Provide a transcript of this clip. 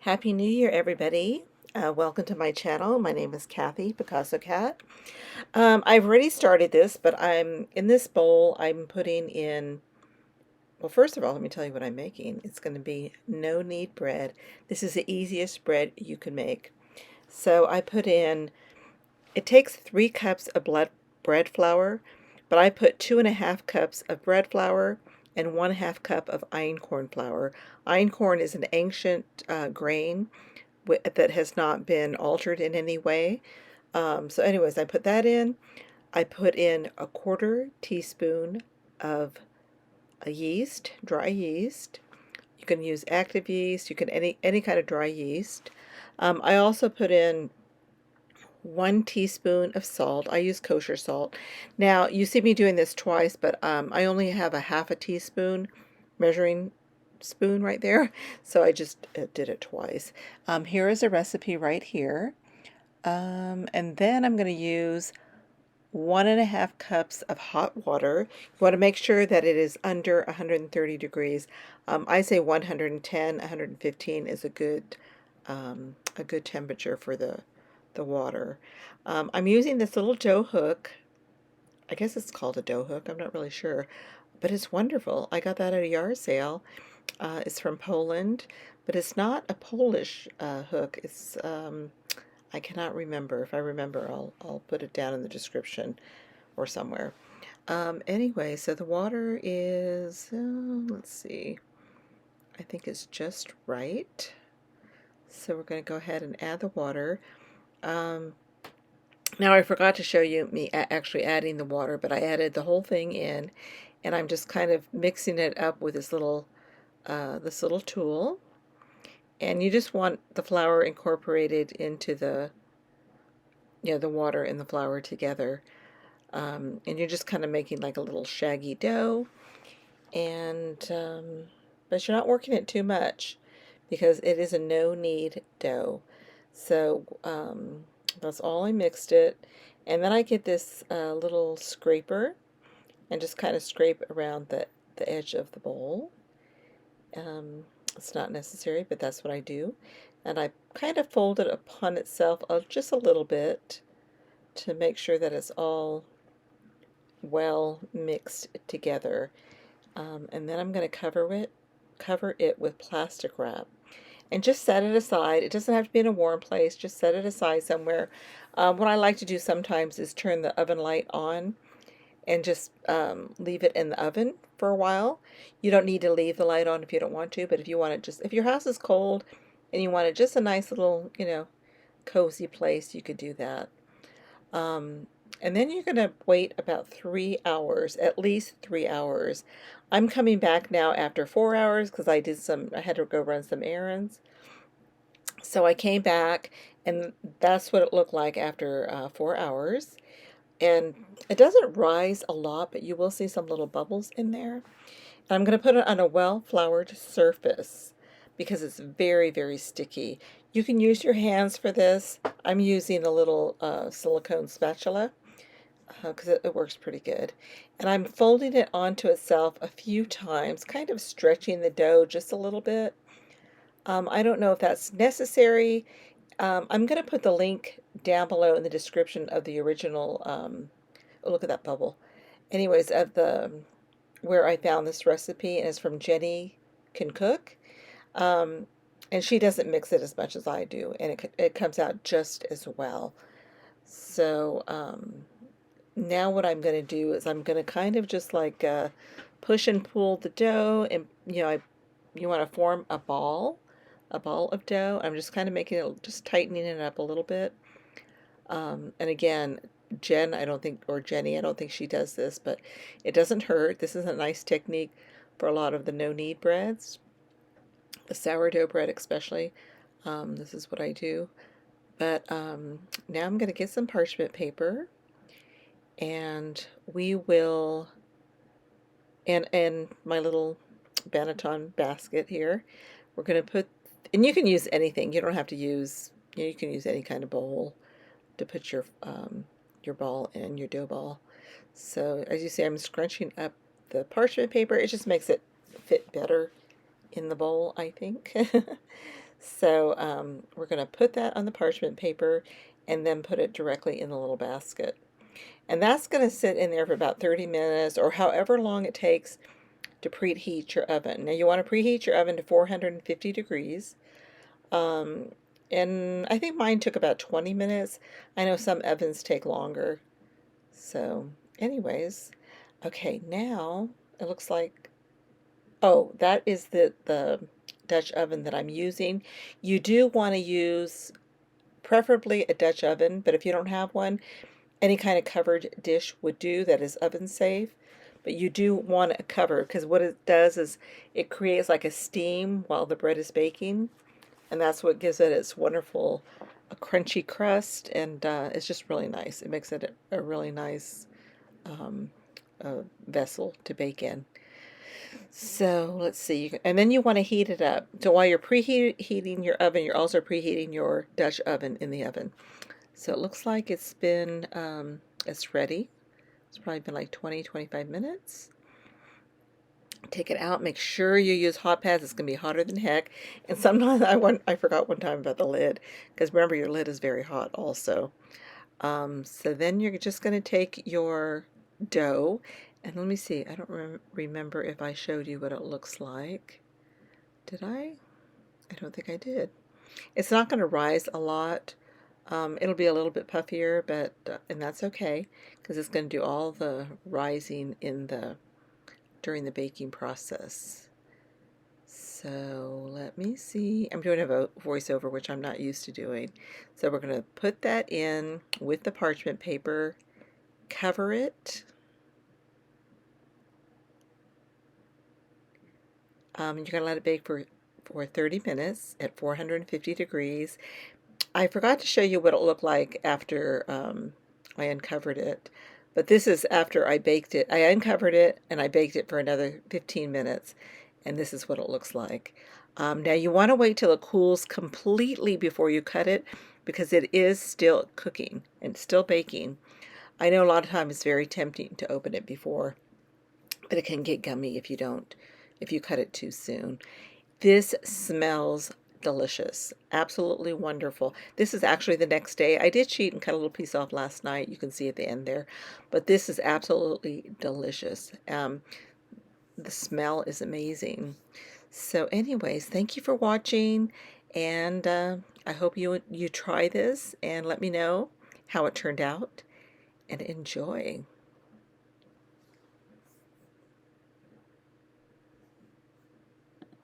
Happy New Year, everybody. Welcome to my channel. My name is Kathy, Picasso Cat. I've already started this, but I'm in this bowl, I'm putting in, well, first of all, let me tell you what I'm making. It's going to be no knead bread. This is the easiest bread you can make. So I put in, it takes 3 cups of bread flour, but I put 2.5 cups of bread flour and 1/2 cup of einkorn flour. Einkorn is an ancient grain that has not been altered in any way. So anyways, I put that in. I put in a 1/4 teaspoon of a yeast, dry yeast. You can use active yeast. You can any kind of dry yeast. I also put in 1 teaspoon of salt. I use kosher salt. Now you see me doing this twice, but I only have a 1/2 teaspoon measuring spoon right there, so I just did it twice. Here is a recipe right here. And then I'm going to use 1.5 cups of hot water. You want to make sure that it is under 130 degrees. I say 110, 115 is a good temperature for the water. I'm using this little dough hook. I guess it's called a dough hook. I'm not really sure, but it's wonderful. I got that at a yard sale. It's from Poland, but it's not a Polish hook. It's I cannot remember. If I remember, I'll put it down in the description or somewhere. Anyway, so the water is, let's see, I think it's just right. So we're going to go ahead and add the water. Um, Now I forgot to show you me actually adding the water, but I added the whole thing in, and I'm just kind of mixing it up with this little tool. And you just want the flour incorporated into the water and the flour together. And you're just kind of making like a little shaggy dough, and but you're not working it too much because it is a no-knead dough. So that's all. I mixed it, and then I get this little scraper and just kind of scrape around the edge of the bowl. It's not necessary, but that's what I do. And I kind of fold it upon itself just a little bit to make sure that it's all well mixed together. And then I'm going to cover it with plastic wrap and just set it aside. It doesn't have to be in a warm place, just set it aside somewhere. What I like to do sometimes is turn the oven light on and just leave it in the oven for a while. You don't need to leave the light on if you don't want to, but if you want it, just if your house is cold and you want it just a nice little, cozy place, you could do that. And then you're going to wait about 3 hours, at least 3 hours. I'm coming back now after 4 hours because I had to go run some errands. So I came back, and that's what it looked like after 4 hours. And it doesn't rise a lot, but you will see some little bubbles in there. And I'm going to put it on a well-floured surface because it's very, very sticky. You can use your hands for this. I'm using a little silicone spatula because it works pretty good. And I'm folding it onto itself a few times, kind of stretching the dough just a little bit. I don't know if that's necessary. I'm going to put the link down below in the description of the original, oh, look at that bubble. Anyways, of where I found this recipe, and it's from Jenny Can Cook. And she doesn't mix it as much as I do, and it comes out just as well. So, now what I'm going to do is I'm going to kind of just like push and pull the dough, and you want to form a ball of dough. I'm just kind of making it, just tightening it up a little bit. And again, Jenny, I don't think she does this, but it doesn't hurt. This is a nice technique for a lot of the no-knead breads, the sourdough bread especially. This is what I do. But now I'm going to get some parchment paper, and we will, and my little Banneton basket here, we're going to put, and you can use anything. You don't have to use, you can use any kind of bowl to put your ball in, your dough ball. So as you see, I'm scrunching up the parchment paper. It just makes it fit better in the bowl, I think. So we're going to put that on the parchment paper and then put it directly in the little basket. And that's going to sit in there for about 30 minutes or however long it takes to preheat your oven. Now you want to preheat your oven to 450 degrees. Um, and I think mine took about 20 minutes. I know some ovens take longer. So anyways, okay, now it looks like, oh, that is the Dutch oven that I'm using. You do want to use preferably a Dutch oven, but if you don't have one, any kind of covered dish would do that is oven safe. But you do want a cover because what it does is it creates like a steam while the bread is baking, and that's what gives it its wonderful crunchy crust, and it's just really nice. It makes it a really nice um, vessel to bake in. So let's see, and then you want to heat it up. So while you're preheating your oven, you're also preheating your Dutch oven in the oven. So it looks like it's ready. It's probably been like 20-25 minutes. Take it out. Make sure you use hot pads. It's going to be hotter than heck. And sometimes I forgot one time about the lid, because remember your lid is very hot also. So then you're just going to take your dough, and let me see. I don't remember if I showed you what it looks like. Did I? I don't think I did. It's not going to rise a lot. It'll be a little bit puffier, but and that's okay because it's going to do all the rising during the baking process. So let me see. I'm doing a voiceover, which I'm not used to doing. So we're going to put that in with the parchment paper, cover it. You're going to let it bake for 30 minutes at 450 degrees. I forgot to show you what it looked like after I uncovered it, but this is after I baked it. I uncovered it and I baked it for another 15 minutes, and this is what it looks like. Now you want to wait till it cools completely before you cut it because it is still cooking and still baking. I know a lot of times it's very tempting to open it before, but it can get gummy if you cut it too soon. This smells delicious. Absolutely wonderful. This is actually the next day. I did cheat and cut a little piece off last night. You can see at the end there. But this is absolutely delicious. The smell is amazing. So anyways, thank you for watching. And I hope you try this and let me know how it turned out. And enjoy.